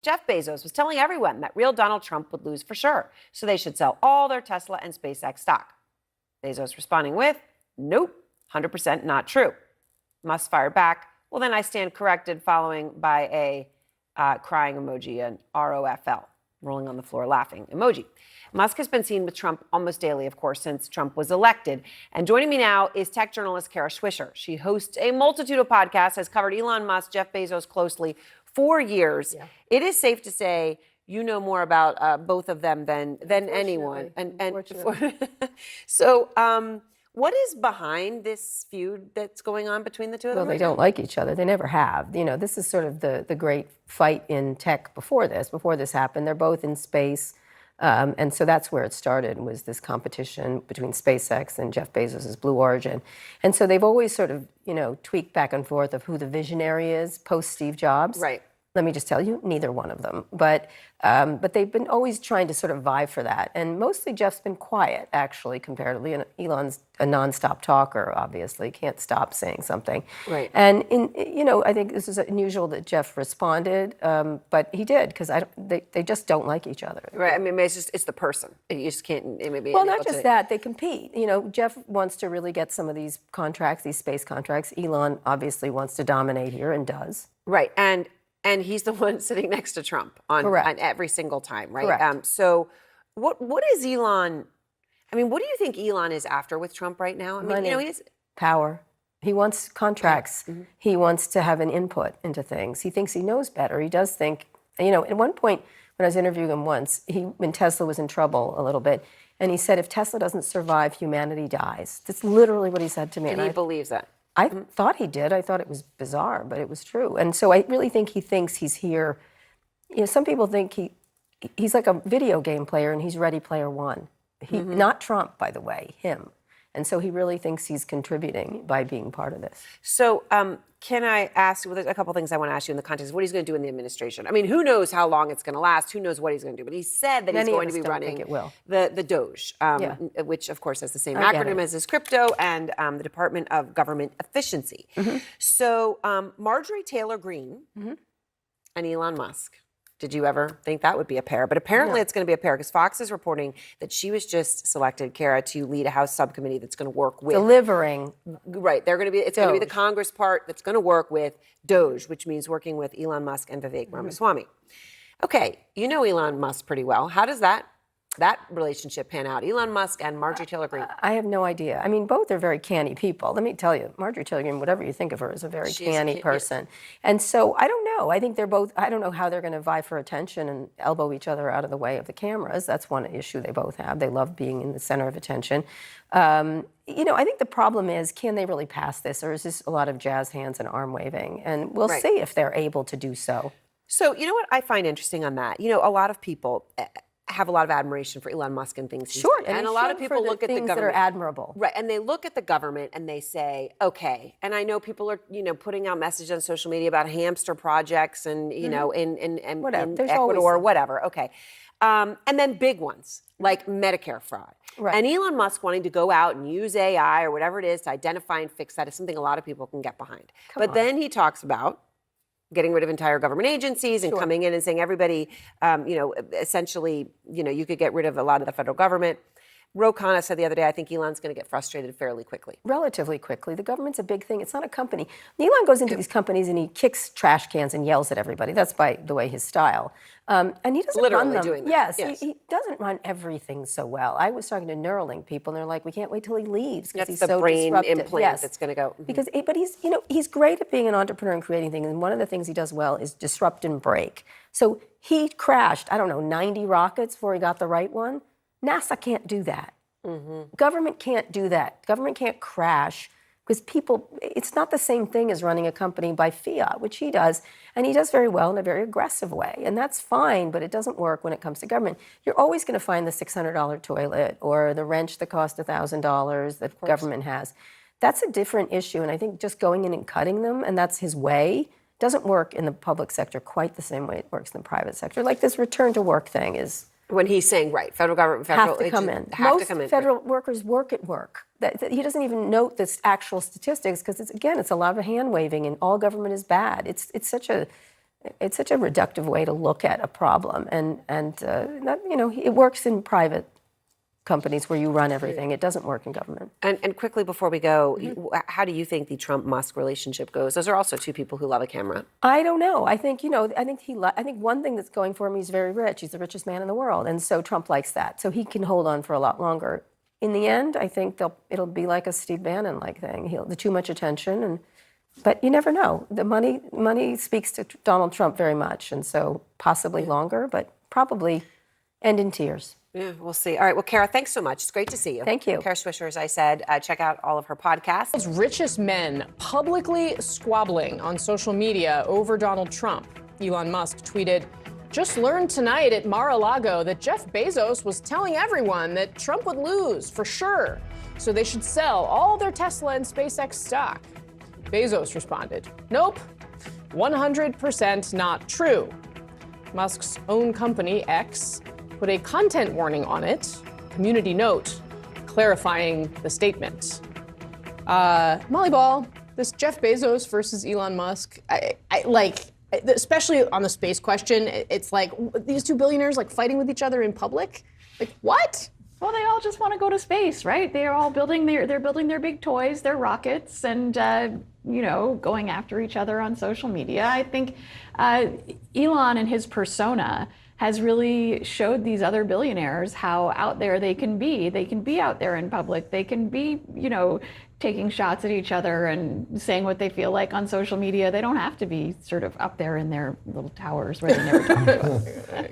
Jeff Bezos was telling everyone that real Donald Trump would lose for sure, so they should sell all their Tesla and SpaceX stock. Bezos responding with, nope, 100% not true. Musk fired back, well, then I stand corrected, following by a crying emoji, an ROFL, rolling on the floor laughing emoji. Musk has been seen with Trump almost daily, of course, since Trump was elected. And joining me now is tech journalist Kara Swisher. She hosts a multitude of podcasts, has covered Elon Musk, Jeff Bezos closely for years. Yeah. It is safe to say you know more about both of them than anyone. So, what is behind this feud that's going on between the two of them? Well, they don't like each other. They never have. You know, this is sort of the great fight in tech before this happened. They're both in space. And so that's where it started, was this competition between SpaceX and Jeff Bezos' Blue Origin. And so they've always sort of, tweaked back and forth of who the visionary is post Steve Jobs. Right. Let me just tell you, neither one of them. But they've been always trying to sort of vie for that. And mostly Jeff's been quiet, actually, comparatively. And Elon's a nonstop talker, obviously, can't stop saying something. Right. And, I think this is unusual that Jeff responded, but he did, because they just don't like each other. Right. I mean, it's the person. You just can't maybe. Well, not just that, they compete. Jeff wants to really get some of these contracts, these space contracts. Elon obviously wants to dominate here and does. Right. And he's the one sitting next to Trump on every single time, right? Correct. So what is Elon? I mean, what do you think Elon is after with Trump right now? I mean, Money, power. He wants contracts. Mm-hmm. He wants to have an input into things. He thinks he knows better. He does think, at one point when I was interviewing him once, when Tesla was in trouble a little bit, and he said, if Tesla doesn't survive, humanity dies. That's literally what he said to me. And he believes that. I thought he did. I thought it was bizarre, but it was true. And so I really think he thinks he's here. Some people think he's like a video game player and he's Ready Player One. Not Trump, by the way, him. And so he really thinks he's contributing by being part of this. So can I ask, there's a couple things I want to ask you in the context of what he's going to do in the administration. I mean, who knows how long it's going to last? Who knows what he's going to do? But he said that he's going to be running the Doge, which, of course, has the same acronym as his crypto, and the Department of Government Efficiency. Mm-hmm. So Marjorie Taylor Greene and Elon Musk. Did you ever think that would be a pair? But apparently it's going to be a pair, because Fox is reporting that she was just selected, Kara, to lead a House subcommittee that's going to work with delivering. Right, it's going to be the Congress part that's going to work with Doge, which means working with Elon Musk and Vivek Ramaswamy. Okay, you know Elon Musk pretty well. How does that relationship pan out? Elon Musk and Marjorie Taylor Greene. I have no idea. I mean, both are very canny people. Let me tell you, Marjorie Taylor Greene, whatever you think of her, is a very canny person. And so I don't know. I think they're both, I don't know how they're going to vie for attention and elbow each other out of the way of the cameras. That's one issue they both have. They love being in the center of attention. I think the problem is, can they really pass this? Or is this a lot of jazz hands and arm waving? And we'll see if they're able to do so. So, you know what I find interesting on that? A lot of people have a lot of admiration for Elon Musk and things he's doing. And a lot of people look at the government that are admirable. Right, and they look at the government and they say, okay, and I know people are, putting out messages on social media about hamster projects and, in Ecuador, whatever, okay. And then big ones, like Medicare fraud. Right. And Elon Musk wanting to go out and use AI or whatever it is to identify and fix that is something a lot of people can get behind. But then he talks about getting rid of entire government agencies and coming in and saying everybody, essentially, you could get rid of a lot of the federal government. Ro Khanna said the other day, I think Elon's going to get frustrated fairly quickly. Relatively quickly. The government's a big thing. It's not a company. Elon goes into these companies and he kicks trash cans and yells at everybody. That's, by the way, his style. And he doesn't run them. Doing that. Yes. He doesn't run everything so well. I was talking to Neuralink people, and they're like, we can't wait till he leaves because he's so disruptive. That's the brain implant that's going to go. Mm-hmm. But he's great at being an entrepreneur and creating things. And one of the things he does well is disrupt and break. So he crashed, 90 rockets before he got the right one. NASA can't do that. Mm-hmm. Government can't do that. Government can't crash because it's not the same thing as running a company by fiat, which he does, and he does very well in a very aggressive way, and that's fine, but it doesn't work when it comes to government. You're always going to find the $600 toilet or the wrench that cost $1,000 that government has. That's a different issue, and I think just going in and cutting them, and that's his way, doesn't work in the public sector quite the same way it works in the private sector. Like this return to work thing is... When he's saying, federal government, have to come in. Most federal workers work at work. He doesn't even note the actual statistics because, it's a lot of hand waving and all government is bad. It's such a It's such a reductive way to look at a problem, and it works in private companies where you run everything. It doesn't work in government. And quickly before we go, how do you think the Trump-Musk relationship goes? Those are also two people who love a camera. I don't know. I think I think one thing that's going for him, he's very rich. He's the richest man in the world, and so Trump likes that. So he can hold on for a lot longer. In the end, I think it'll be like a Steve Bannon-like thing. The too much attention, but you never know. The money speaks to Donald Trump very much, and so possibly longer, but probably end in tears. Yeah, we'll see. All right. Well, Kara, thanks so much. It's great to see you. Thank you. Kara Swisher, as I said, check out all of her podcasts. World's richest men publicly squabbling on social media over Donald Trump. Elon Musk tweeted, "Just learned tonight at Mar-a-Lago that Jeff Bezos was telling everyone that Trump would lose for sure, so they should sell all their Tesla and SpaceX stock." Bezos responded, "Nope, 100% not true." Musk's own company, X, put a content warning on it, community note, clarifying the statement. Molly Ball, this Jeff Bezos versus Elon Musk, I especially on the space question, it's like these two billionaires like fighting with each other in public. Like, what? Well, they all just want to go to space, right? They are all building their big toys, their rockets, and going after each other on social media. I think Elon and his persona has really showed these other billionaires how out there they can be. They can be out there in public. They can be, taking shots at each other and saying what they feel like on social media. They don't have to be sort of up there in their little towers where they never talk to us.